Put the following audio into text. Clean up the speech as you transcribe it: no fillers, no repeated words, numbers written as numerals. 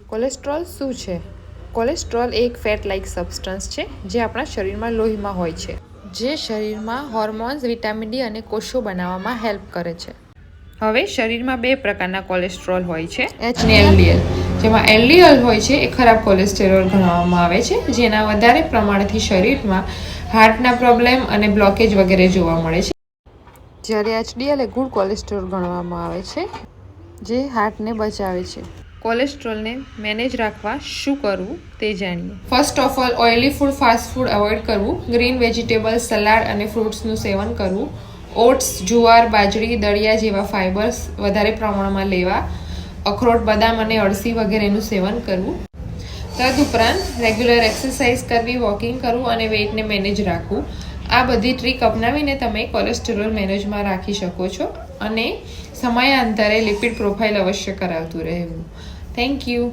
Cholesterol શું છે? Cholesterol એક ફેટ લાઇક સબસ્ટન્સ છે જે આપણા શરીરમાં લોહીમાં હોય છે, જે શરીરમાં હોર્મોન્સ, વિટામિન ડી અને કોષો બનાવવામાં હેલ્પ કરે છે. હવે શરીરમાં બે પ્રકારના કોલેસ્ટ્રોલ હોય છે, HDL અને LDL. જેમાં LDL હોય છે એ ખરાબ કોલેસ્ટેરોલ ગણવામાં આવે છે, જેના વધારે પ્રમાણથી શરીરમાં હાર્ટના પ્રોબ્લેમ અને બ્લોકેજ વગેરે જોવા મળે છે. જ્યારે HDL એ ગુડ કોલેસ્ટ્રોલ ગણવામાં આવે છે, જે હાર્ટને બચાવે છે. કોલેસ્ટ્રોલને મેનેજ રાખવા શું કરવું તે જાણીએ. First of all, oily food, fast food avoid કરવું. ગ્રીન વેજીટેબલ્સ, સલાડ અને ફ્રૂટ્સનું સેવન કરવું. ઓટ્સ, જુવાર, બાજરી, દળિયા જેવા ફાઇબર્સ વધારે પ્રમાણમાં લેવા. અખરોટ, બદામ અને અળસી વગેરેનું સેવન કરવું. તદુપરાંત રેગ્યુલર એક્સરસાઇઝ કરવી, વોકિંગ કરવું અને વેઇટને મેનેજ રાખવું. આ બધી ટ્રીક અપનાવીને તમે કોલેસ્ટેરોલ મેનેજમાં રાખી શકો છો અને સમયાંતરે લિપિડ પ્રોફાઇલ અવશ્ય કરાવતું રહેવું. Thank you.